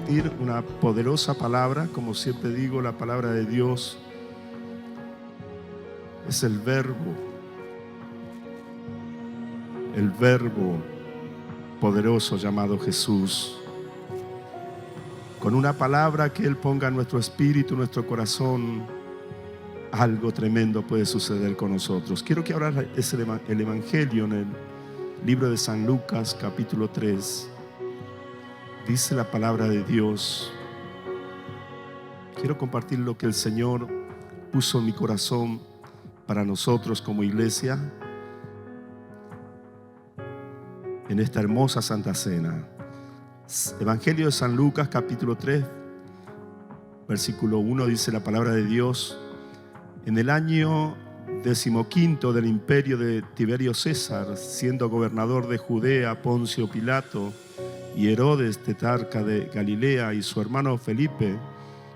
compartir una poderosa palabra. Como siempre digo, la palabra de Dios es el verbo poderoso llamado Jesús. Con una palabra que Él ponga en nuestro espíritu, en nuestro corazón, algo tremendo puede suceder con nosotros. Quiero que ahora es el Evangelio en el libro de San Lucas, capítulo 3. Dice la palabra de Dios. Quiero compartir lo que el Señor puso en mi corazón para nosotros como iglesia en esta hermosa Santa Cena. Evangelio de San Lucas, capítulo 3, versículo 1, dice la palabra de Dios: en el año 15 del imperio de Tiberio César, siendo gobernador de Judea Poncio Pilato y Herodes, tetrarca de Galilea, y su hermano Felipe,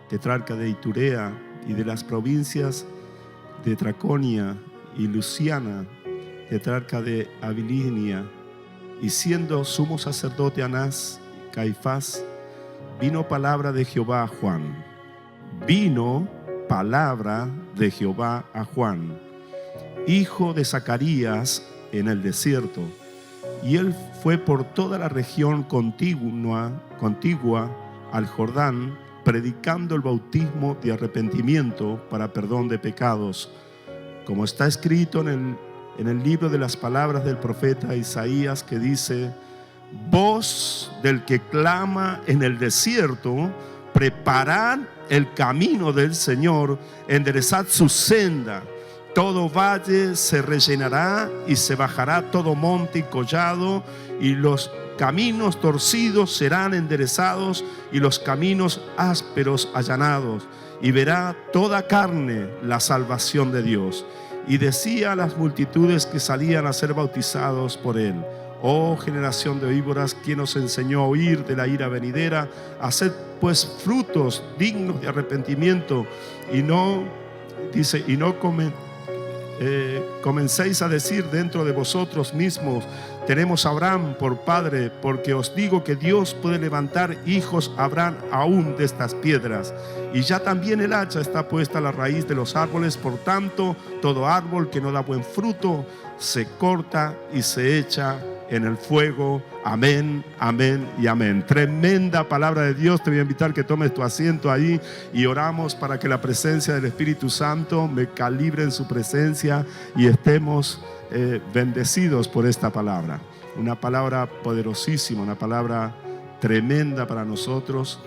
tetrarca de Iturea y de las provincias de Traconia y Luciana, tetrarca de Abilinia, y siendo sumo sacerdote Anás y Caifás, vino palabra de Jehová a Juan. Vino palabra de Jehová a Juan, hijo de Zacarías, en el desierto. Y él fue por toda la región contigua al Jordán, predicando el bautismo de arrepentimiento para perdón de pecados, como está escrito en el libro de las palabras del profeta Isaías, que dice: voz del que clama en el desierto, preparad el camino del Señor, enderezad su senda. Todo valle se rellenará y se bajará todo monte y collado, y los caminos torcidos serán enderezados y los caminos ásperos allanados, y verá toda carne la salvación de Dios. Y decía a las multitudes que salían a ser bautizados por él: oh generación de víboras, ¿quién os enseñó a huir de la ira venidera? Haced pues frutos dignos de arrepentimiento, y no comencéis a decir dentro de vosotros mismos: tenemos a Abraham por padre, porque os digo que Dios puede levantar hijos a Abraham aún de estas piedras. Y ya también el hacha está puesta a la raíz de los árboles, por tanto todo árbol que no da buen fruto se corta y se echa en el fuego. Amén, amén y amén. Tremenda palabra de Dios. Te voy a invitar que tomes tu asiento ahí y oramos para que la presencia del Espíritu Santo me calibre en su presencia y estemos bendecidos por esta palabra. Una palabra poderosísima, una palabra tremenda para nosotros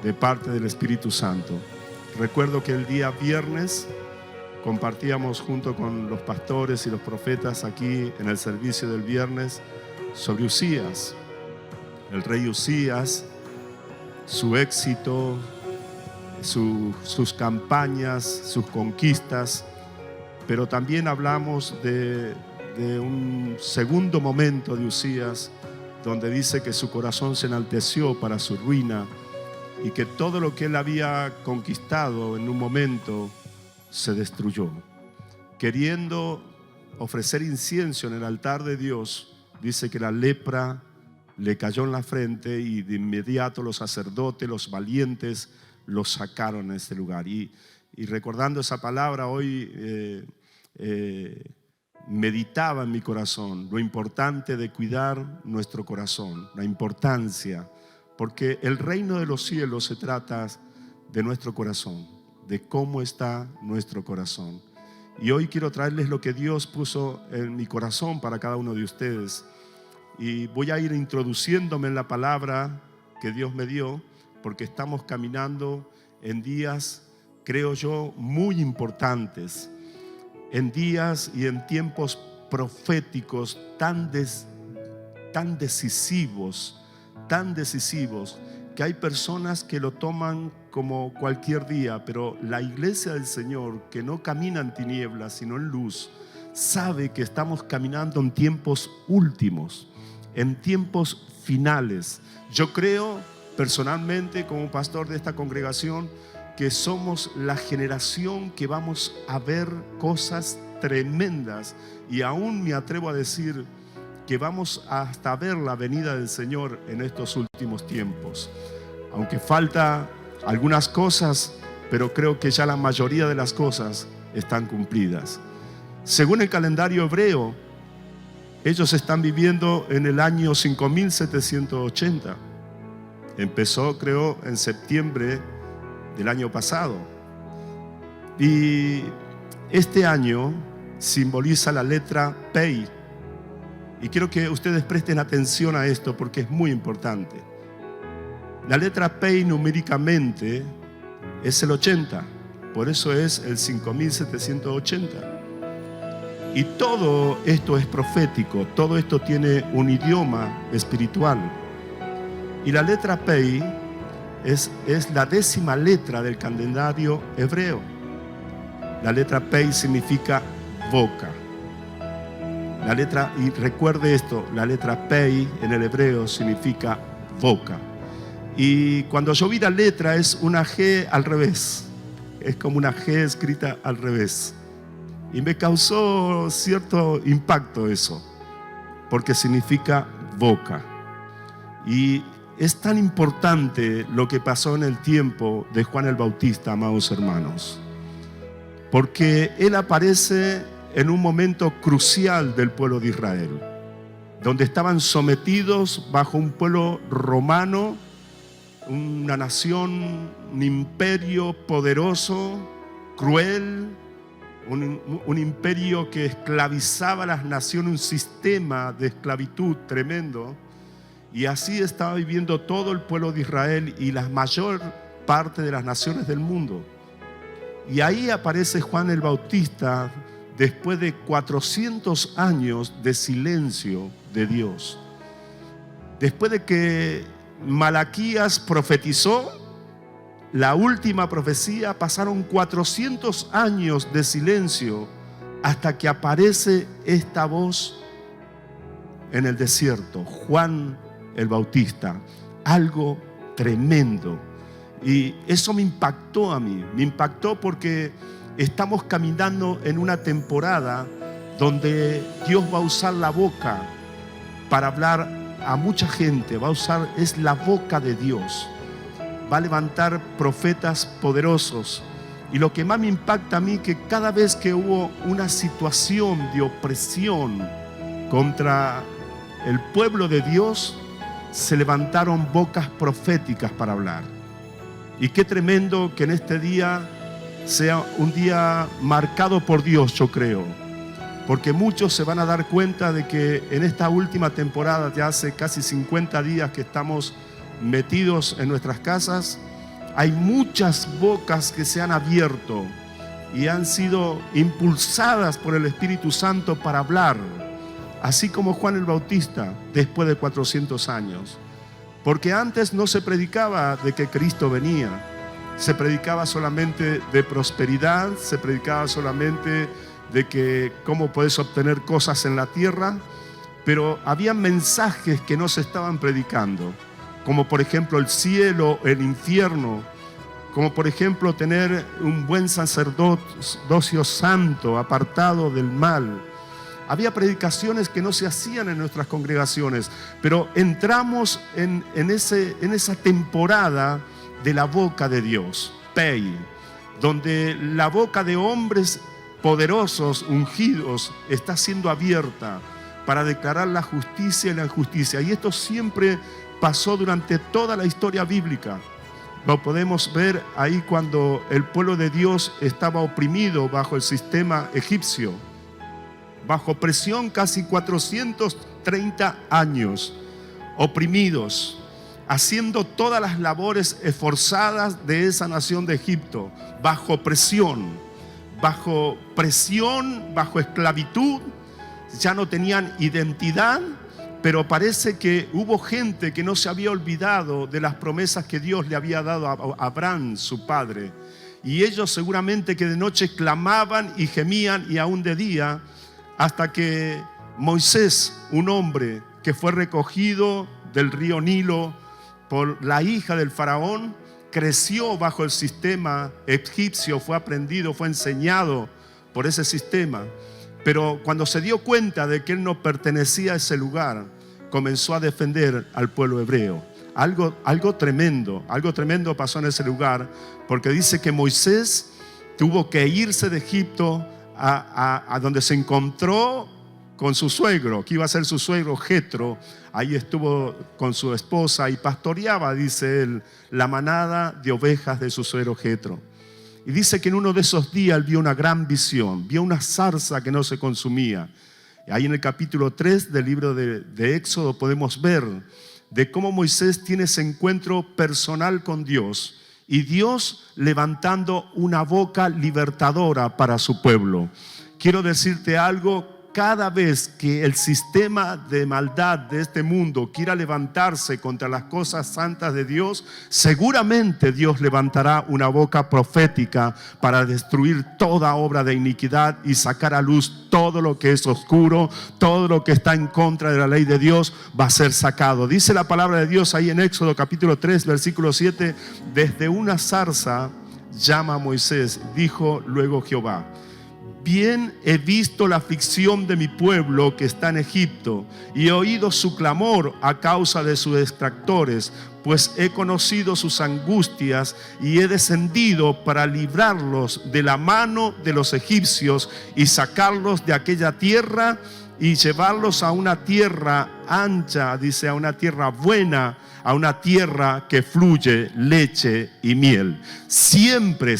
de parte del Espíritu Santo. Recuerdo que el día viernes compartíamos junto con los pastores y los profetas aquí en el servicio del viernes sobre Usías, el rey Usías, su éxito, sus campañas, sus conquistas, pero también hablamos de un segundo momento de Usías, donde dice que su corazón se enalteció para su ruina y que todo lo que él había conquistado en un momento se destruyó. Queriendo ofrecer incienso en el altar de Dios, dice que la lepra le cayó en la frente y de inmediato los sacerdotes, los valientes, los sacaron a ese lugar. Y recordando esa palabra hoy meditaba en mi corazón lo importante de cuidar nuestro corazón, la importancia, porque el reino de los cielos se trata de nuestro corazón, de cómo está nuestro corazón. Y hoy quiero traerles lo que Dios puso en mi corazón para cada uno de ustedes. Y voy a ir introduciéndome en la palabra que Dios me dio, porque estamos caminando en días, creo yo, muy importantes, en días y en tiempos proféticos tan decisivos, que hay personas que lo toman como cualquier día, pero la iglesia del Señor, que no camina en tinieblas sino en luz, sabe que estamos caminando en tiempos últimos, en tiempos finales. Yo creo personalmente, como pastor de esta congregación, que somos la generación que vamos a ver cosas tremendas, y aún me atrevo a decir que vamos hasta ver la venida del Señor en estos últimos tiempos. aunque falta algunas cosas, pero creo que ya la mayoría de las cosas están cumplidas. Según el calendario hebreo, ellos están viviendo en el año 5780. Empezó, creo, en septiembre del año pasado. Y este año simboliza la letra Pei. Y quiero que ustedes presten atención a esto porque es muy importante. La letra Pei numéricamente es el 80, por eso es el 5780. Y todo esto es profético, todo esto tiene un idioma espiritual. Y la letra Pei es la 10ª letra del calendario hebreo. La letra Pei significa boca. Y recuerde esto, la letra Pei en el hebreo significa boca. Y cuando yo vi la letra es una G al revés. Es como una G escrita al revés. Y me causó cierto impacto eso, porque significa boca. Y es tan importante lo que pasó en el tiempo de Juan el Bautista, amados hermanos, porque él aparece en un momento crucial del pueblo de Israel, donde estaban sometidos bajo un pueblo romano, una nación, un imperio poderoso, cruel, un imperio que esclavizaba a las naciones, un sistema de esclavitud tremendo. Y así estaba viviendo todo el pueblo de Israel y la mayor parte de las naciones del mundo. Y ahí aparece Juan el Bautista después de 400 años de silencio de Dios. Después de que Malaquías profetizó la última profecía, pasaron 400 años de silencio hasta que aparece esta voz en el desierto, Juan el Bautista. Algo tremendo. Y eso me impactó a mí. Me impactó porque estamos caminando en una temporada donde Dios va a usar la boca para hablar a mucha gente. Es la boca de Dios. Va a levantar profetas poderosos. Y lo que más me impacta a mí, que cada vez que hubo una situación de opresión contra el pueblo de Dios, se levantaron bocas proféticas para hablar. Y qué tremendo que en este día sea un día marcado por Dios, yo creo. Porque muchos se van a dar cuenta de que en esta última temporada, ya hace casi 50 días que estamos metidos en nuestras casas, hay muchas bocas que se han abierto y han sido impulsadas por el Espíritu Santo para hablar, así como Juan el Bautista después de 400 años. Porque antes no se predicaba de que Cristo venía, se predicaba solamente de prosperidad, se predicaba solamente de que cómo puedes obtener cosas en la tierra, pero había mensajes que no se estaban predicando, como por ejemplo el cielo, el infierno, como por ejemplo tener un buen sacerdocio santo, apartado del mal. Había predicaciones que no se hacían en nuestras congregaciones, pero entramos en esa temporada de la boca de Dios, Pei, donde la boca de hombres poderosos, ungidos, está siendo abierta para declarar la justicia y la injusticia. Y esto siempre pasó durante toda la historia bíblica. Lo podemos ver ahí cuando el pueblo de Dios estaba oprimido bajo el sistema egipcio, bajo presión casi 430 años, oprimidos, haciendo todas las labores esforzadas de esa nación de Egipto, bajo presión, bajo esclavitud. Ya no tenían identidad, pero parece que hubo gente que no se había olvidado de las promesas que Dios le había dado a Abraham, su padre. Y ellos seguramente que de noche clamaban y gemían, y aún de día, hasta que Moisés, un hombre que fue recogido del río Nilo por la hija del faraón, creció bajo el sistema egipcio, fue aprendido, fue enseñado por ese sistema. Pero cuando se dio cuenta de que él no pertenecía a ese lugar, comenzó a defender al pueblo hebreo, algo tremendo pasó en ese lugar, porque dice que Moisés tuvo que irse de Egipto a donde se encontró con su suegro, que iba a ser su suegro Jetro. Ahí estuvo con su esposa y pastoreaba, dice él, la manada de ovejas de su suegro Jetro. Y dice que en uno de esos días él vio una gran visión, vio una zarza que no se consumía. Ahí en el capítulo 3 del libro de Éxodo podemos ver de cómo Moisés tiene ese encuentro personal con Dios y Dios levantando una boca libertadora para su pueblo. Quiero decirte algo. Cada vez que el sistema de maldad de este mundo quiera levantarse contra las cosas santas de Dios, seguramente Dios levantará una boca profética para destruir toda obra de iniquidad y sacar a luz todo lo que es oscuro, todo lo que está en contra de la ley de Dios va a ser sacado. Dice la palabra de Dios ahí en Éxodo capítulo 3, versículo 7, desde una zarza llama a Moisés, dijo luego Jehová: bien he visto la aflicción de mi pueblo que está en Egipto, y he oído su clamor a causa de sus extractores, pues he conocido sus angustias y he descendido para librarlos de la mano de los egipcios y sacarlos de aquella tierra y llevarlos a una tierra ancha, dice, a una tierra buena, a una tierra que fluye leche y miel. Siempre,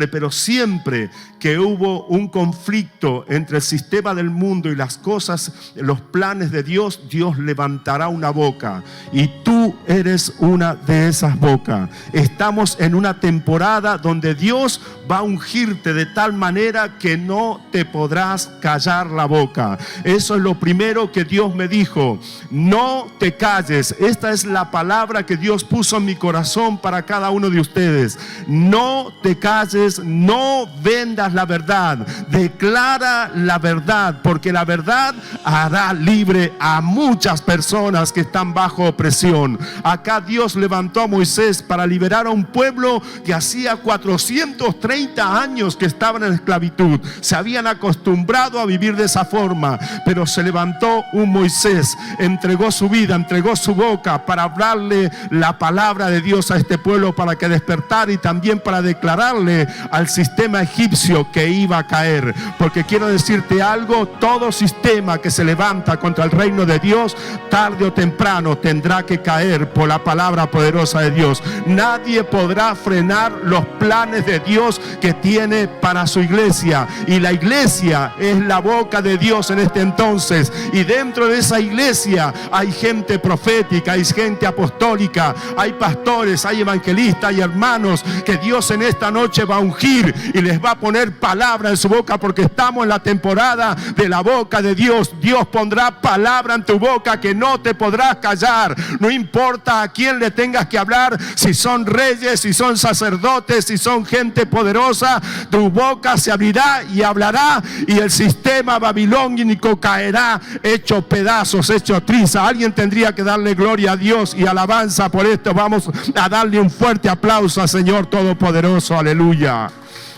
pero siempre que hubo un conflicto entre el sistema del mundo y las cosas, los planes de Dios, Dios levantará una boca. Y tú eres una de esas bocas. Estamos en una temporada donde Dios va a ungirte de tal manera que no te podrás callar la boca. Eso es lo primero que Dios me dijo. No te calles. Esta es la palabra que Dios puso en mi corazón para cada uno de ustedes. No te calles, no vendas la verdad. Declara la verdad, porque la verdad hará libre a muchas personas que están bajo opresión. Acá Dios levantó a Moisés para liberar a un pueblo que hacía 430 años que estaban en esclavitud. Se habían acostumbrado a vivir de esa forma, pero se levantó un Moisés, entregó su vida, entregó su boca para hablarle la palabra de Dios a este pueblo, para que despertara, y también para declararle al sistema egipcio que iba a caer. Porque quiero decirte algo: todo sistema que se levanta contra el reino de Dios, tarde o temprano tendrá que caer por la palabra poderosa de Dios. Nadie podrá frenar los planes de Dios que tiene para su iglesia, y la iglesia es la boca de Dios en este entonces. Y dentro de esa iglesia hay gente profética, hay gente apostólica, hay pastores, hay evangelistas, hay hermanos que Dios en esta noche va a ungir y les va a poner palabra en su boca, porque estamos en la temporada de la boca de Dios. Dios pondrá palabra en tu boca que no te podrás callar. No importa a quién le tengas que hablar, si son reyes, si son sacerdotes, si son gente poderosa, tu boca se abrirá y hablará, y el sistema babilónico caerá hecho pedazos, hecho triza. Alguien tendría que darle gloria a Dios y alabanza por esto. Vamos a darle un fuerte aplauso al Señor Todopoderoso. Aleluya.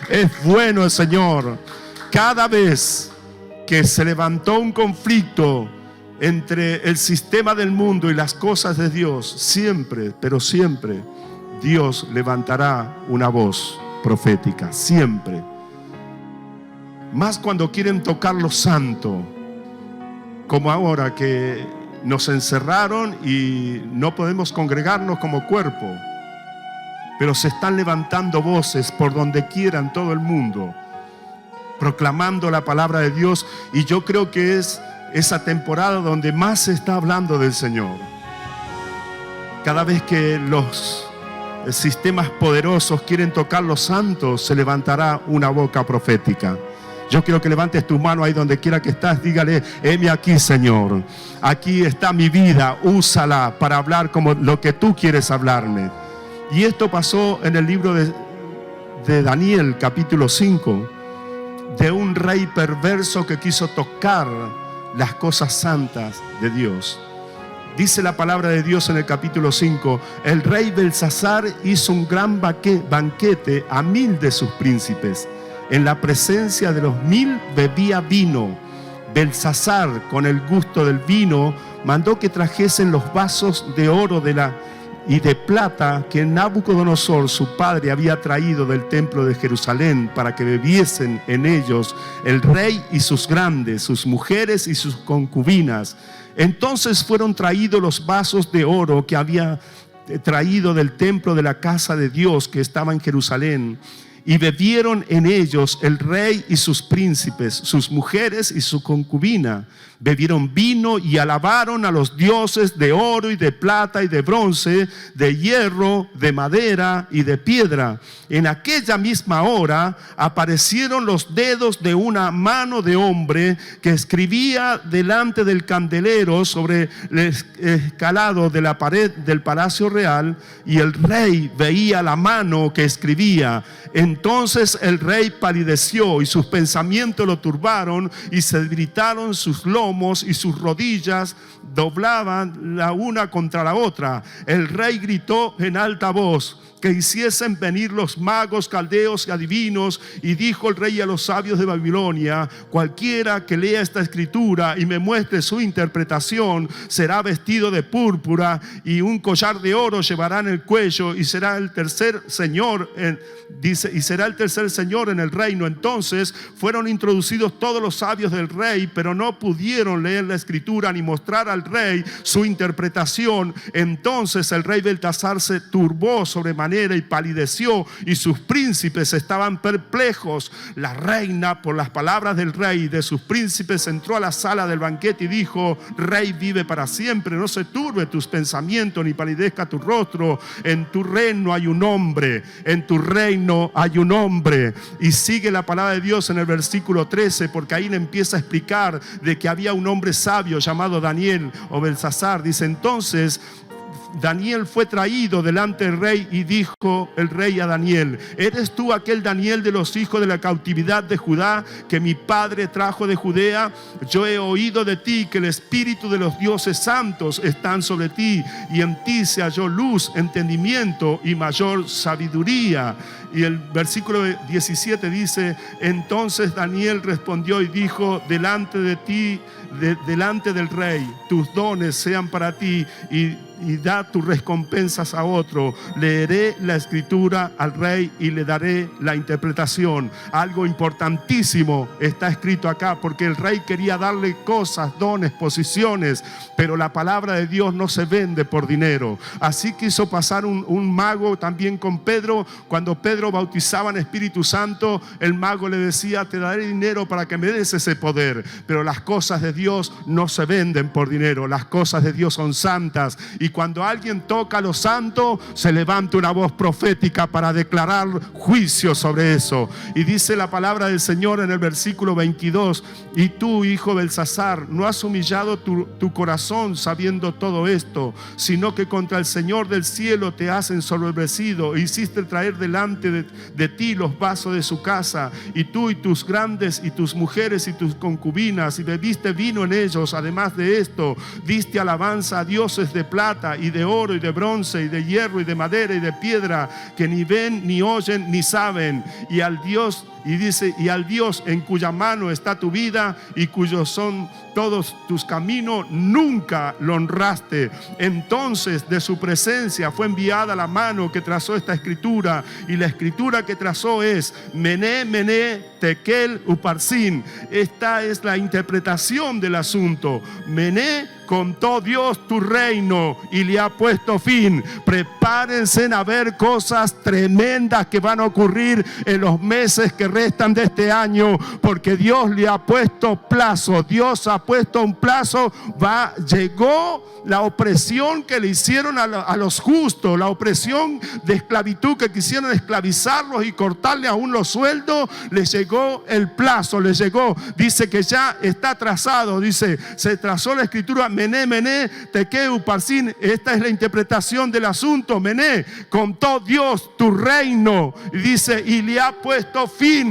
Es bueno el Señor. Cada vez que se levantó un conflicto entre el sistema del mundo y las cosas de Dios, siempre, pero siempre, Dios levantará una voz profética. Siempre. Más cuando quieren tocar lo santo, como ahora que nos encerraron y no podemos congregarnos como cuerpo, pero se están levantando voces por donde quiera en todo el mundo, proclamando la palabra de Dios. Y yo creo que es esa temporada donde más se está hablando del Señor. Cada vez que los sistemas poderosos quieren tocar los santos, se levantará una boca profética. Yo quiero que levantes tu mano ahí donde quiera que estás. Dígale: heme aquí, Señor. Aquí está mi vida. Úsala para hablar como lo que tú quieres hablarme. Y esto pasó en el libro de Daniel, capítulo 5, de un rey perverso que quiso tocar las cosas santas de Dios. Dice la palabra de Dios en el capítulo 5: el rey Belsasar hizo un gran banquete a 1000 de sus príncipes. En la presencia de los 1000 bebía vino. Belsasar, con el gusto del vino, mandó que trajesen los vasos de oro de la y de plata que Nabucodonosor, su padre, había traído del templo de Jerusalén, para que bebiesen en ellos el rey y sus grandes, sus mujeres y sus concubinas. Entonces fueron traídos los vasos de oro que había traído del templo de la casa de Dios que estaba en Jerusalén, y bebieron en ellos el rey y sus príncipes, sus mujeres y su concubina. Bebieron vino y alabaron a los dioses de oro y de plata y de bronce, de hierro, de madera y de piedra. En aquella misma hora aparecieron los dedos de una mano de hombre que escribía delante del candelero sobre el escalado de la pared del palacio real, y el rey veía la mano que escribía. Entonces el rey palideció y sus pensamientos lo turbaron, y se debilitaron sus lomos y sus rodillas doblaban la una contra la otra. El rey gritó en alta voz que hiciesen venir los magos, caldeos y adivinos, y dijo el rey a los sabios de Babilonia: cualquiera que lea esta escritura y me muestre su interpretación será vestido de púrpura, y un collar de oro llevará en el cuello, y será el tercer señor en el reino. Entonces fueron introducidos todos los sabios del rey, pero no pudieron leer la escritura ni mostrar al rey su interpretación. Entonces el rey Beltasar se turbó sobremanera y palideció, y sus príncipes estaban perplejos. La reina, por las palabras del rey y de sus príncipes, entró a la sala del banquete y dijo: Rey, vive para siempre, no se turbe tus pensamientos ni palidezca tu rostro. En tu reino hay un hombre, en tu reino hay un hombre. Y sigue la palabra de Dios en el versículo 13, porque ahí le empieza a explicar de que había un hombre sabio llamado Daniel o Belsasar. Dice: entonces Daniel fue traído delante del rey, y dijo el rey a Daniel: ¿eres tú aquel Daniel de los hijos de la cautividad de Judá que mi padre trajo de Judea? Yo he oído de ti que el espíritu de los dioses santos están sobre ti, y en ti se halló luz, entendimiento y mayor sabiduría. Y el versículo 17 dice: entonces Daniel respondió y dijo: delante de ti, delante del rey, tus dones sean para ti, y da tus recompensas a otro. Leeré la escritura al rey y le daré la interpretación. Algo importantísimo está escrito acá, porque el rey quería darle cosas, dones, posiciones, pero la palabra de Dios no se vende por dinero. Así quiso pasar un mago también con Pedro. Cuando Pedro bautizaba en Espíritu Santo, el mago le decía: te daré dinero para que me des ese poder. Pero las cosas de Dios no se venden por dinero. Las cosas de Dios son santas, y cuando alguien toca a lo santo, se levanta una voz profética para declarar juicio sobre eso. Y dice la palabra del Señor en el versículo 22: y tú, hijo Belsasar, no has humillado tu corazón sabiendo todo esto, sino que contra el Señor del cielo te has ensoberbecido, e hiciste traer delante de ti los vasos de su casa, y tú y tus grandes y tus mujeres y tus concubinas, y bebiste vino en ellos. Además de esto, diste alabanza a dioses de plata y de oro y de bronce y de hierro y de madera y de piedra, que ni ven ni oyen ni saben. Y al Dios en cuya mano está tu vida y cuyos son todos tus caminos, nunca lo honraste. Entonces de su presencia fue enviada la mano que trazó esta escritura, y la escritura que trazó es: Mené, Mené, Tekel, Uparsin. Esta es la interpretación del asunto. Mené: contó Dios tu reino y le ha puesto fin. Prepárense a ver cosas tremendas que van a ocurrir en los meses que restan de este año, porque Dios le ha puesto plazo. Dios ha puesto un plazo. Llegó la opresión que le hicieron a los justos, la opresión de esclavitud que quisieron esclavizarlos y cortarle aún los sueldos. Les llegó el plazo, les llegó. Dice que ya está trazado. Dice: se trazó la escritura. Mené, Mené, Tekel, Uparsin. Esta es la interpretación del asunto. Mené: contó Dios tu reino. Y dice: y le ha puesto fin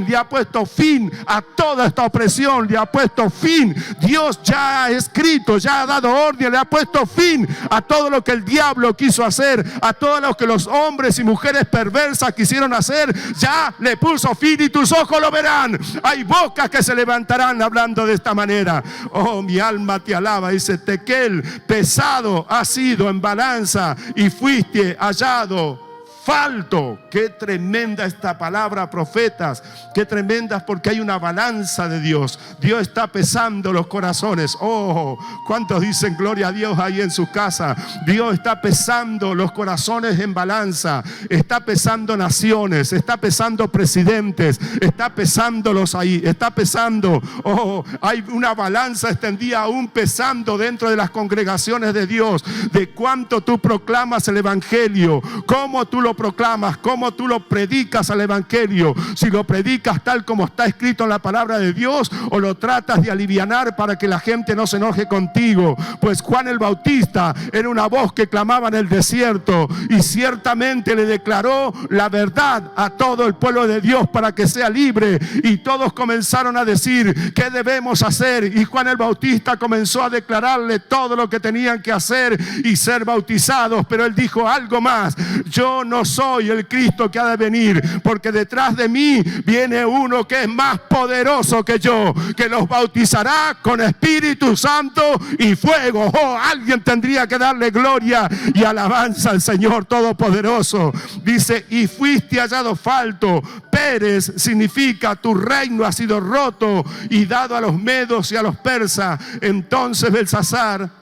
a toda esta opresión, le ha puesto fin. Dios ya ha escrito, ya ha dado orden, le ha puesto fin a todo lo que el diablo quiso hacer, a todo lo que los hombres y mujeres perversas quisieron hacer. Ya le puso fin, y tus ojos lo verán. Hay bocas que se levantarán hablando de esta manera. Oh, mi alma te alaba. Dice: tequel pesado has sido en balanza y fuiste hallado falto. Qué tremenda esta palabra, profetas. Qué tremenda, porque hay una balanza de Dios. Dios está pesando los corazones. Oh, ¿cuántos dicen gloria a Dios ahí en su casa? Dios está pesando los corazones en balanza. Está pesando naciones, está pesando presidentes, está pesándolos ahí, está pesando. Oh, hay una balanza extendida aún pesando dentro de las congregaciones de Dios, de cuánto tú proclamas el evangelio, cómo tú lo proclamas, cómo tú lo predicas al evangelio, si lo predicas tal como está escrito en la palabra de Dios, o lo tratas de alivianar para que la gente no se enoje contigo. Pues Juan el Bautista era una voz que clamaba en el desierto y ciertamente le declaró la verdad a todo el pueblo de Dios para que sea libre, y todos comenzaron a decir ¿qué debemos hacer? Y Juan el Bautista comenzó a declararle todo lo que tenían que hacer y ser bautizados. Pero él dijo algo más: yo no soy el Cristo que ha de venir, porque detrás de mí viene uno que es más poderoso que yo, que los bautizará con Espíritu Santo y fuego. Oh, alguien tendría que darle gloria y alabanza al Señor Todopoderoso. Dice: y fuiste hallado falto. Pérez significa tu reino ha sido roto y dado a los medos y a los persas. Entonces Belsasar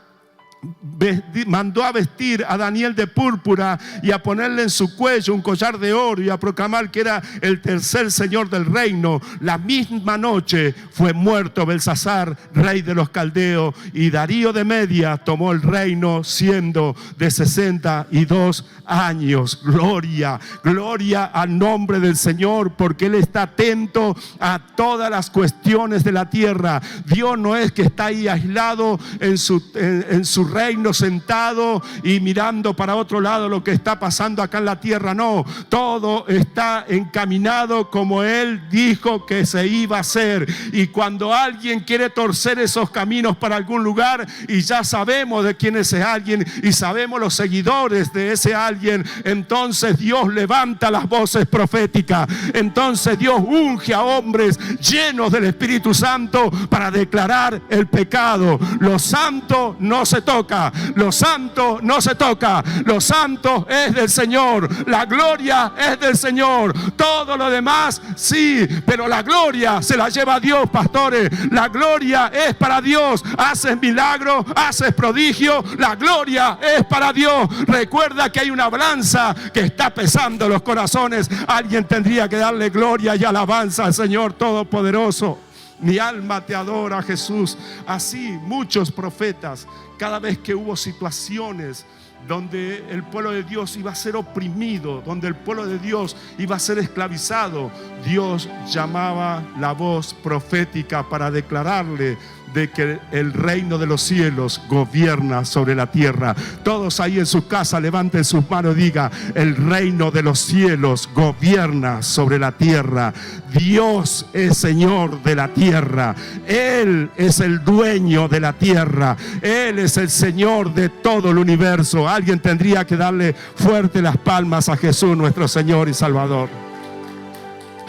mandó a vestir a Daniel de púrpura y a ponerle en su cuello un collar de oro y a proclamar que era el tercer señor del reino. La misma noche fue muerto Belsasar, rey de los caldeos, y Darío de Media tomó el reino siendo de 62 años. Gloria, gloria al nombre del Señor, porque Él está atento a todas las cuestiones de la tierra. Dios no es que está ahí aislado en su reino, sentado y mirando para otro lado lo que está pasando acá en la tierra. No, todo está encaminado como Él dijo que se iba a hacer. Y cuando alguien quiere torcer esos caminos para algún lugar, y ya sabemos de quién es ese alguien y sabemos los seguidores de ese alguien, entonces Dios levanta las voces proféticas. Entonces Dios unge a hombres llenos del Espíritu Santo para declarar el pecado. Lo santo no se toca, lo santo no se toca, lo santo es del Señor, la gloria es del Señor. Todo lo demás sí, pero la gloria se la lleva Dios, pastores. La gloria es para Dios. Haces milagro, haces prodigio, la gloria es para Dios. Recuerda que hay una balanza que está pesando los corazones. Alguien tendría que darle gloria y alabanza al Señor Todopoderoso. Mi alma te adora, Jesús. Así muchos profetas, cada vez que hubo situaciones donde el pueblo de Dios iba a ser oprimido, donde el pueblo de Dios iba a ser esclavizado, Dios llamaba la voz profética para declararle de que el reino de los cielos gobierna sobre la tierra. Todos ahí en su casa levanten sus manos y digan: el reino de los cielos gobierna sobre la tierra. Dios es Señor de la tierra. Él es el dueño de la tierra. Él es el Señor de todo el universo. Alguien tendría que darle fuerte las palmas a Jesús, nuestro Señor y Salvador.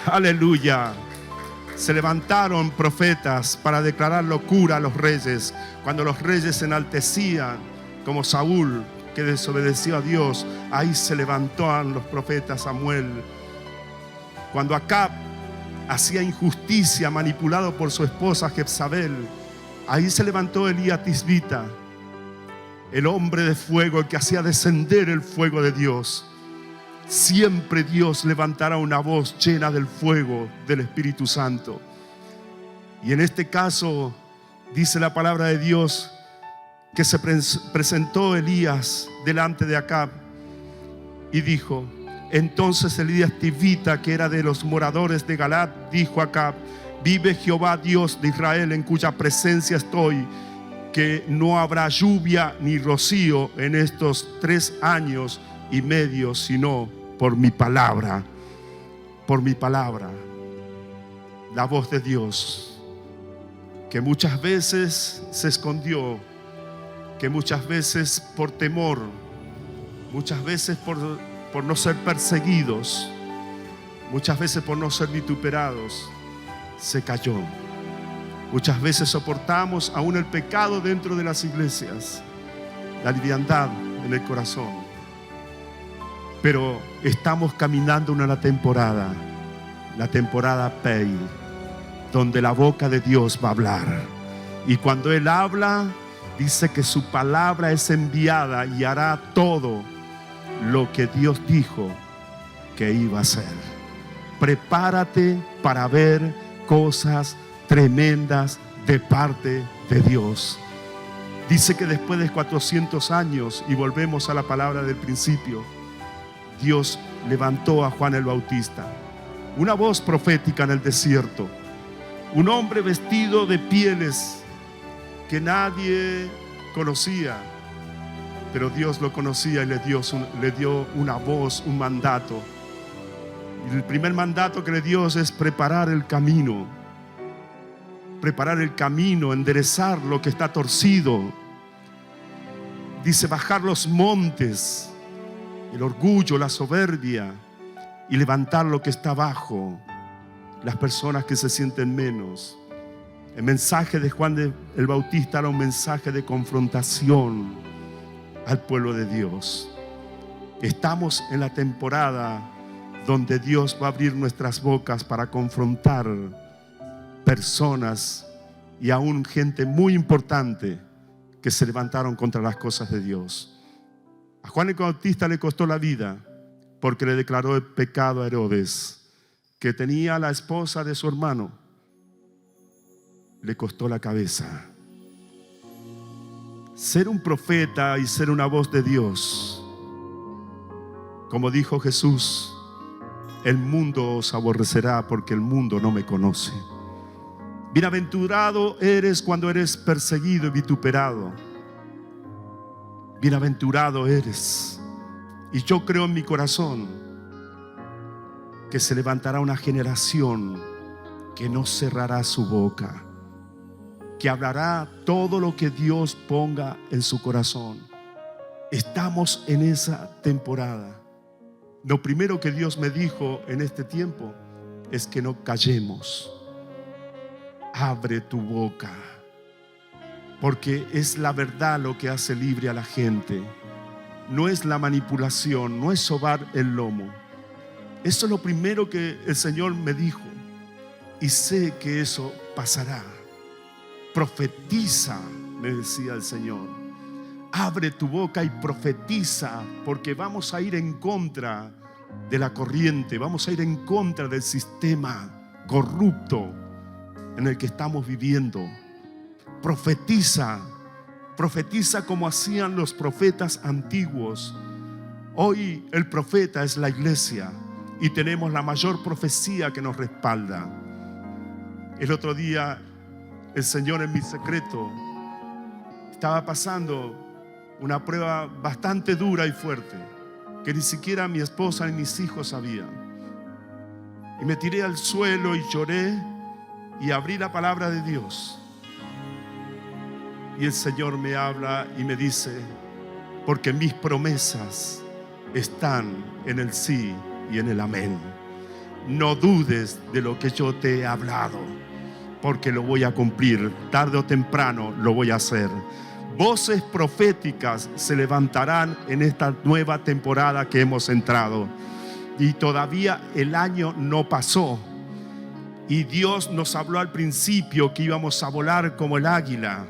Aleluya. Se levantaron profetas para declarar locura a los reyes. Cuando los reyes se enaltecían, como Saúl, que desobedeció a Dios, ahí se levantaron los profetas. Samuel. Cuando Acab hacía injusticia, manipulado por su esposa Jezabel, ahí se levantó Elías Tisbita, el hombre de fuego, el que hacía descender el fuego de Dios. Siempre Dios levantará una voz llena del fuego del Espíritu Santo. Y en este caso dice la palabra de Dios que se presentó Elías delante de Acab y dijo: entonces Elías Tisbita, que era de los moradores de Galaad, dijo a Acab: vive Jehová Dios de Israel, en cuya presencia estoy, que no habrá lluvia ni rocío en estos 3 años y medio, sino por mi palabra. Por mi palabra. La voz de Dios, que muchas veces se escondió, que muchas veces por temor, muchas veces por no ser perseguidos, muchas veces por no ser vituperados, se cayó. Muchas veces soportamos aún el pecado dentro de las iglesias, la liviandad en el corazón. Pero estamos caminando en una temporada, la temporada Pei, donde la boca de Dios va a hablar. Y cuando Él habla, dice que su palabra es enviada y hará todo lo que Dios dijo que iba a hacer. Prepárate para ver cosas tremendas de parte de Dios. Dice que después de 400 años, y volvemos a la palabra del principio, Dios levantó a Juan el Bautista, una voz profética en el desierto, un hombre vestido de pieles que nadie conocía, pero Dios lo conocía y le dio una voz, un mandato. Y el primer mandato que le dio es preparar el camino, enderezar lo que está torcido. Dice bajar los montes, el orgullo, la soberbia, y levantar lo que está abajo, las personas que se sienten menos. El mensaje de Juan el Bautista era un mensaje de confrontación al pueblo de Dios. Estamos en la temporada donde Dios va a abrir nuestras bocas para confrontar personas y aún gente muy importante que se levantaron contra las cosas de Dios. A Juan el Bautista le costó la vida porque le declaró el pecado a Herodes, que tenía a la esposa de su hermano. Le costó la cabeza. Ser un profeta y ser una voz de Dios, como dijo Jesús, el mundo os aborrecerá porque el mundo no me conoce. Bienaventurado eres cuando eres perseguido y vituperado. Bienaventurado eres. Y yo creo en mi corazón que se levantará una generación que no cerrará su boca, que hablará todo lo que Dios ponga en su corazón. Estamos en esa temporada. Lo primero que Dios me dijo en este tiempo es que no callemos. Abre tu boca, porque es la verdad lo que hace libre a la gente. No es la manipulación, no es sobar el lomo. Eso es lo primero que el Señor me dijo, y sé que eso pasará. Profetiza, me decía el Señor. Abre tu boca y profetiza, porque vamos a ir en contra de la corriente, vamos a ir en contra del sistema corrupto en el que estamos viviendo. Profetiza, profetiza como hacían los profetas antiguos. Hoy el profeta es la iglesia y tenemos la mayor profecía que nos respalda. El otro día el Señor en mi secreto estaba pasando una prueba bastante dura y fuerte que ni siquiera mi esposa ni mis hijos sabían. Y me tiré al suelo y lloré y abrí la palabra de Dios. Y el Señor me habla y me dice: porque mis promesas están en el sí y en el amén. No dudes de lo que yo te he hablado, porque lo voy a cumplir. Tarde o temprano lo voy a hacer. Voces proféticas se levantarán en esta nueva temporada que hemos entrado. Y todavía el año no pasó. Y Dios nos habló al principio que íbamos a volar como el águila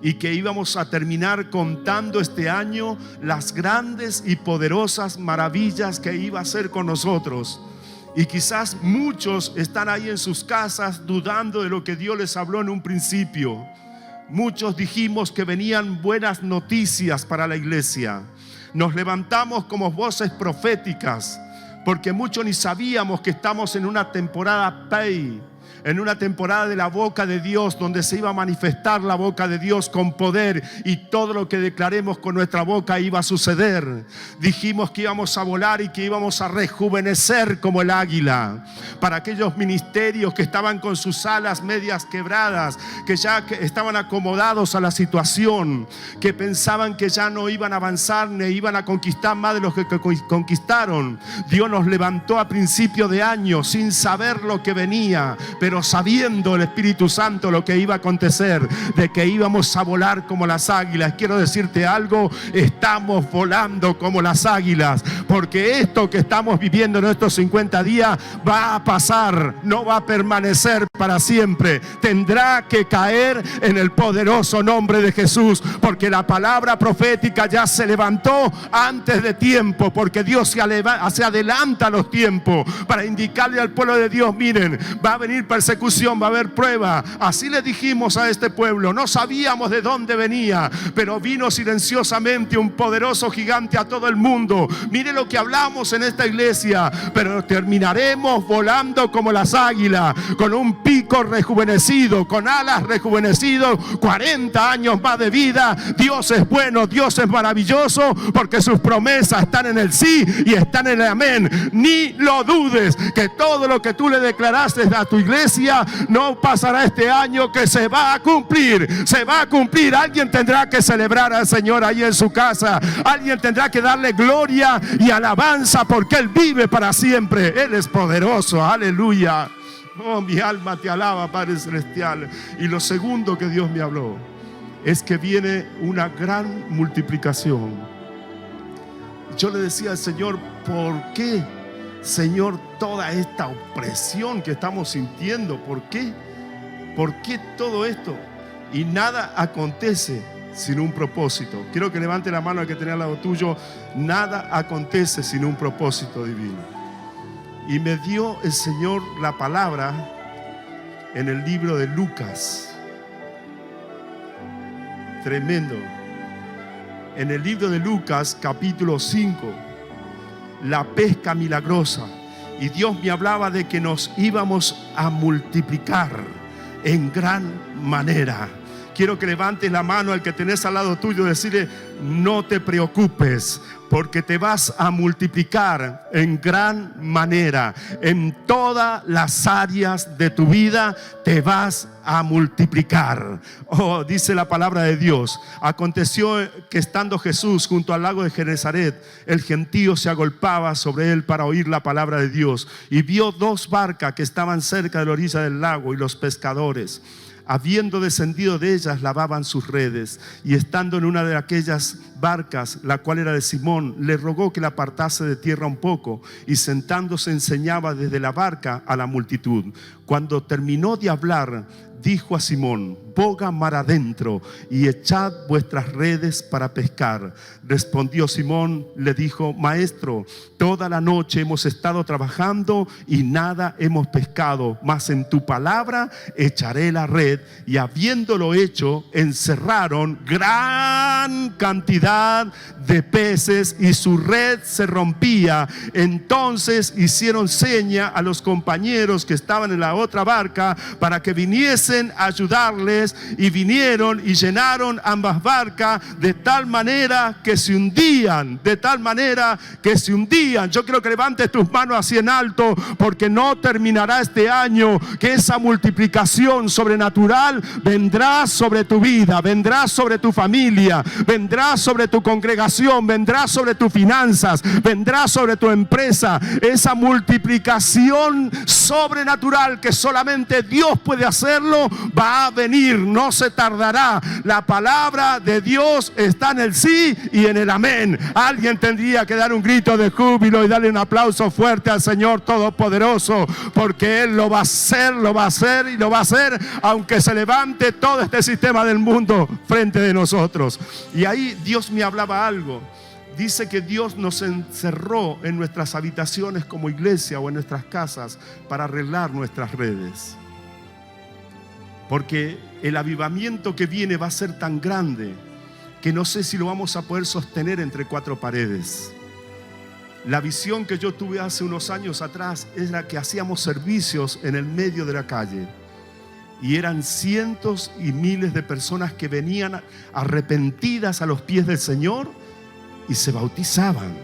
y que íbamos a terminar contando este año las grandes y poderosas maravillas que iba a hacer con nosotros. Y quizás muchos están ahí en sus casas dudando de lo que Dios les habló en un principio. Muchos dijimos que venían buenas noticias para la iglesia. Nos levantamos como voces proféticas, porque muchos ni sabíamos que estamos en una temporada Pei, en una temporada de la boca de Dios, donde se iba a manifestar la boca de Dios con poder, y todo lo que declaremos con nuestra boca iba a suceder. Dijimos que íbamos a volar y que íbamos a rejuvenecer como el águila. Para aquellos ministerios que estaban con sus alas medias quebradas, que ya estaban acomodados a la situación, que pensaban que ya no iban a avanzar ni iban a conquistar más de los que conquistaron, Dios nos levantó a principio de año sin saber lo que venía, pero pero sabiendo el Espíritu Santo lo que iba a acontecer, de que íbamos a volar como las águilas. Quiero decirte algo, estamos volando como las águilas, porque esto que estamos viviendo en estos 50 días va a pasar, no va a permanecer para siempre. Tendrá que caer en el poderoso nombre de Jesús, porque la palabra profética ya se levantó antes de tiempo, porque Dios se adelanta a los tiempos para indicarle al pueblo de Dios: miren, va a venir persecución, va a haber prueba. Así le dijimos a este pueblo, no sabíamos de dónde venía, pero vino silenciosamente un poderoso gigante a todo el mundo. Mire lo que hablamos en esta iglesia, pero terminaremos volando como las águilas, con un pico rejuvenecido, con alas rejuvenecido, 40 años más de vida. Dios es bueno, Dios es maravilloso, porque sus promesas están en el sí y están en el amén. Ni lo dudes, que todo lo que tú le declaraste a tu iglesia no pasará este año, que se va a cumplir, se va a cumplir. Alguien tendrá que celebrar al Señor ahí en su casa, alguien tendrá que darle gloria y alabanza, porque Él vive para siempre. Él es poderoso, aleluya. Oh, mi alma te alaba, Padre Celestial. Y lo segundo que Dios me habló es que viene una gran multiplicación. Yo le decía al Señor: ¿por qué, Señor, toda esta opresión que estamos sintiendo? ¿Por qué? ¿Por qué todo esto? Y nada acontece sin un propósito. Quiero que levante la mano al que tenía al lado tuyo. Nada acontece sin un propósito divino. Y me dio el Señor la palabra en el libro de Lucas. Tremendo. En el libro de Lucas, capítulo 5, la pesca milagrosa. Y Dios me hablaba de que nos íbamos a multiplicar en gran manera. Quiero que levantes la mano al que tenés al lado tuyo y decirle: no te preocupes, porque te vas a multiplicar en gran manera. En todas las áreas de tu vida te vas a multiplicar. Oh, dice la palabra de Dios: aconteció que estando Jesús junto al lago de Genesaret, el gentío se agolpaba sobre él para oír la palabra de Dios, y vio dos barcas que estaban cerca de la orilla del lago, y los pescadores, habiendo descendido de ellas, lavaban sus redes. Y estando en una de aquellas barcas, la cual era de Simón, le rogó que la apartase de tierra un poco, y sentándose enseñaba desde la barca a la multitud. Cuando terminó de hablar, dijo a Simón: boga mar adentro y echad vuestras redes para pescar. Respondió Simón, le dijo: Maestro, toda la noche hemos estado trabajando y nada hemos pescado, mas en tu palabra echaré la red. Y habiéndolo hecho, encerraron gran cantidad de peces y su red se rompía. Entonces hicieron seña a los compañeros que estaban en la otra barca para que viniesen a ayudarles, y vinieron y llenaron ambas barcas de tal manera que se hundían, Yo quiero que levantes tus manos así en alto, porque no terminará este año, que esa multiplicación sobrenatural vendrá sobre tu vida, vendrá sobre tu familia, vendrá sobre tu congregación, vendrá sobre tus finanzas, vendrá sobre tu empresa. Esa multiplicación sobrenatural que solamente Dios puede hacerlo, va a venir, no se tardará. La palabra de Dios está en el sí y en el amén. Alguien tendría que dar un grito de júbilo y darle un aplauso fuerte al Señor Todopoderoso, porque Él lo va a hacer, lo va a hacer y lo va a hacer, aunque se levante todo este sistema del mundo frente de nosotros. Y ahí Dios me hablaba algo. Dice que Dios nos encerró en nuestras habitaciones como iglesia o en nuestras casas para arreglar nuestras redes, porque el avivamiento que viene va a ser tan grande que no sé si lo vamos a poder sostener entre cuatro paredes. La visión que yo tuve hace unos años atrás era que hacíamos servicios en el medio de la calle, y eran cientos y miles de personas que venían arrepentidas a los pies del Señor y se bautizaban.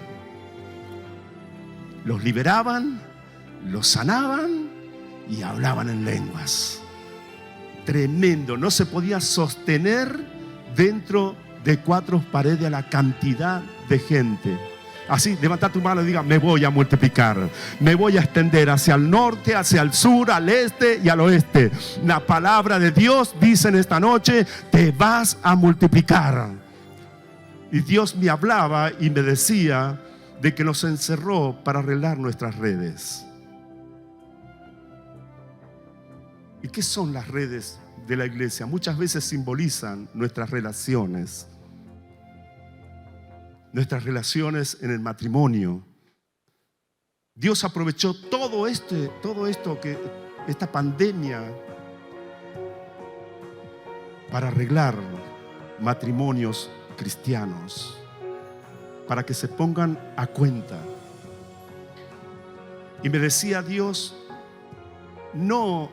Los liberaban, los sanaban y hablaban en lenguas. Tremendo, no se podía sostener dentro de cuatro paredes a la cantidad de gente. Así, levanta tu mano y diga: me voy a multiplicar. Me voy a extender hacia el norte, hacia el sur, al este y al oeste. La palabra de Dios dice en esta noche: te vas a multiplicar. Y Dios me hablaba y me decía de que nos encerró para arreglar nuestras redes. ¿Y qué son las redes de la iglesia? Muchas veces simbolizan nuestras relaciones. Nuestras relaciones en el matrimonio. Dios aprovechó todo esto, esta pandemia, para arreglar matrimonios cristianos, para que se pongan a cuenta. Y me decía Dios: no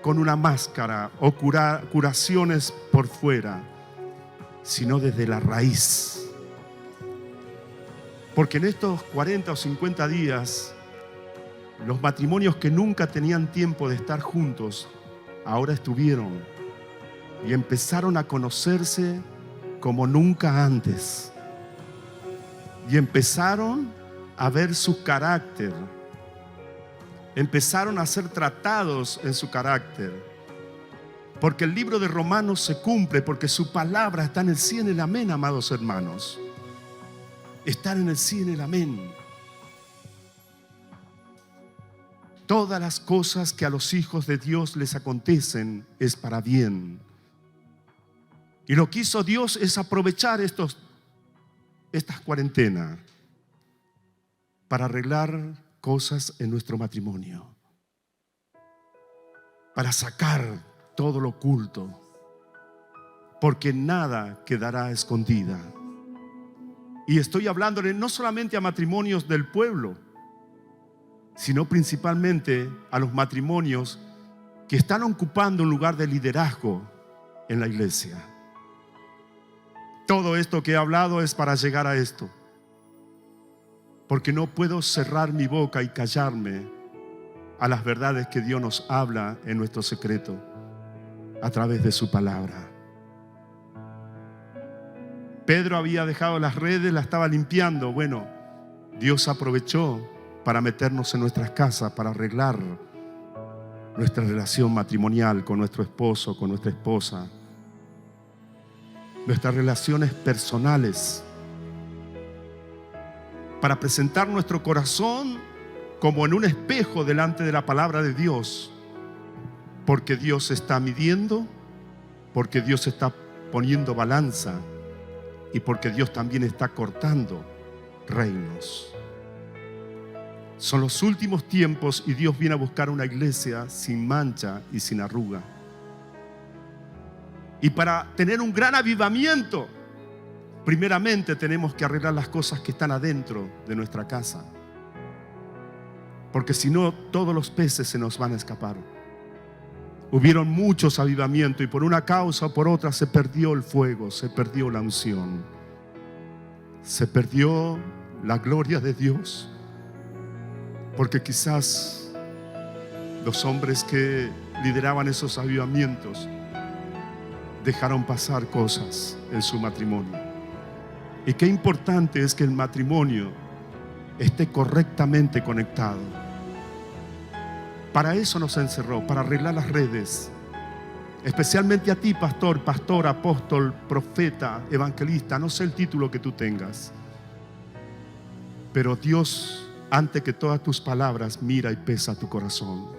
con una máscara o curaciones por fuera, sino desde la raíz. Porque en estos 40 o 50 días, los matrimonios que nunca tenían tiempo de estar juntos, ahora estuvieron y empezaron a conocerse como nunca antes. Y empezaron a ver su carácter. Empezaron a ser tratados en su carácter. Porque el libro de Romanos se cumple, porque su palabra está en el sí y en el amén, amados hermanos. Estar en el sí y en el amén. Todas las cosas que a los hijos de Dios les acontecen es para bien. Y lo que hizo Dios es aprovechar estas cuarentenas para arreglar cosas en nuestro matrimonio, para sacar todo lo oculto, porque nada quedará escondida. Y estoy hablándole no solamente a matrimonios del pueblo, sino principalmente a los matrimonios que están ocupando un lugar de liderazgo en la iglesia. Todo esto que he hablado es para llegar a esto, porque no puedo cerrar mi boca y callarme a las verdades que Dios nos habla en nuestro secreto a través de su palabra. Pedro había dejado las redes, la estaba limpiando. Bueno, Dios aprovechó para meternos en nuestras casas, para arreglar nuestra relación matrimonial con nuestro esposo, con nuestra esposa, nuestras relaciones personales, para presentar nuestro corazón como en un espejo delante de la palabra de Dios, porque Dios está midiendo, porque Dios está poniendo balanza y porque Dios también está cortando reinos. Son los últimos tiempos y Dios viene a buscar una iglesia sin mancha y sin arruga. Y para tener un gran avivamiento, primeramente tenemos que arreglar las cosas que están adentro de nuestra casa. Porque si no, todos los peces se nos van a escapar. Hubieron muchos avivamientos y por una causa o por otra se perdió el fuego, se perdió la unción, se perdió la gloria de Dios. Porque quizás los hombres que lideraban esos avivamientos dejaron pasar cosas en su matrimonio. Y qué importante es que el matrimonio esté correctamente conectado. Para eso nos encerró, para arreglar las redes. Especialmente a ti, pastor, pastor, apóstol, profeta, evangelista, no sé el título que tú tengas. Pero Dios, antes que todas tus palabras, mira y pesa tu corazón.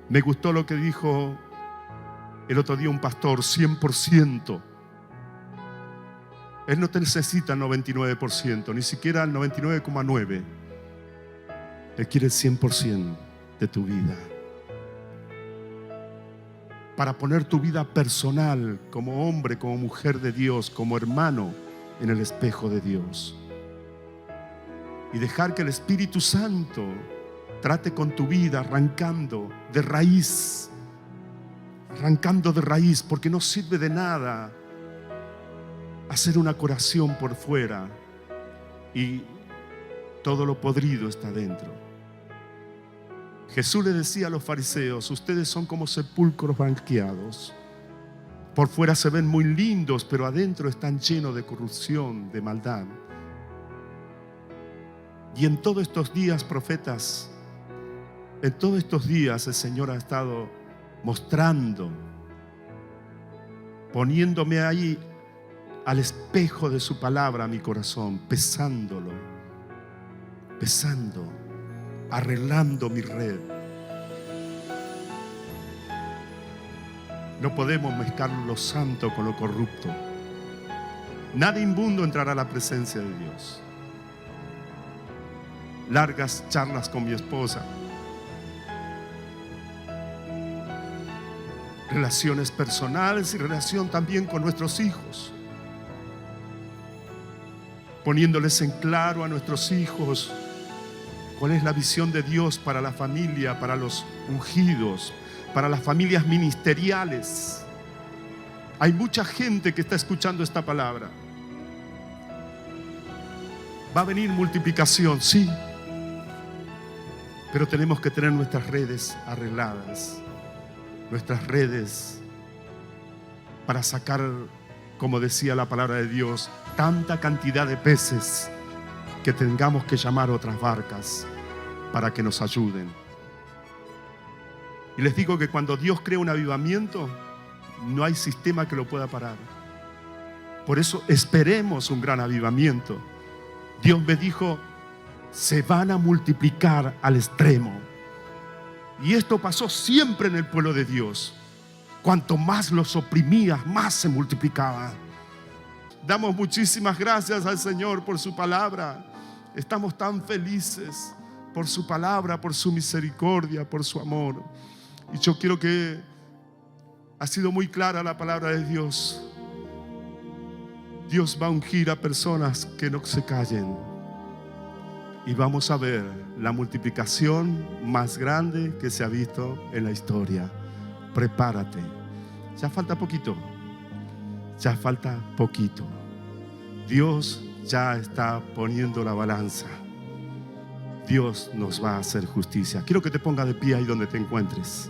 Me gustó lo que dijo el otro día un pastor: 100%. Él no te necesita el 99%, ni siquiera el 99,9%. Él quiere el 100% de tu vida, para poner tu vida personal como hombre, como mujer de Dios, como hermano en el espejo de Dios, y dejar que el Espíritu Santo trate con tu vida, arrancando de raíz, porque no sirve de nada hacer una curación por fuera y todo lo podrido está dentro. Jesús le decía a los fariseos: ustedes son como sepulcros blanqueados. Por fuera se ven muy lindos, pero adentro están llenos de corrupción, de maldad. Y en todos estos días, profetas, en todos estos días el Señor ha estado mostrando, poniéndome ahí al espejo de su palabra a mi corazón, pesándolo, arreglando mi red. No podemos mezclar lo santo con lo corrupto. Nada inmundo entrará a la presencia de Dios. Largas charlas con mi esposa, relaciones personales y relación también con nuestros hijos, poniéndoles en claro a nuestros hijos cuál es la visión de Dios para la familia, para los ungidos, para las familias ministeriales. Hay mucha gente que está escuchando esta palabra. Va a venir multiplicación, sí, pero tenemos que tener nuestras redes arregladas, nuestras redes para sacar, como decía la palabra de Dios, tanta cantidad de peces que tengamos que llamar a otras barcas para que nos ayuden. Y les digo que cuando Dios crea un avivamiento, no hay sistema que lo pueda parar. Por eso esperemos un gran avivamiento. Dios me dijo, se van a multiplicar al extremo. Y esto pasó siempre en el pueblo de Dios. Cuanto más los oprimías, más se multiplicaban. Damos muchísimas gracias al Señor por su palabra. Estamos tan felices por su palabra, por su misericordia, por su amor. Y yo quiero que ha sido muy clara la palabra de Dios. Dios va a ungir a personas que no se callen. Y vamos a ver la multiplicación más grande que se ha visto en la historia. Prepárate. Ya falta poquito. Ya falta poquito. Dios ya está poniendo la balanza. Dios nos va a hacer justicia. Quiero que te pongas de pie ahí donde te encuentres.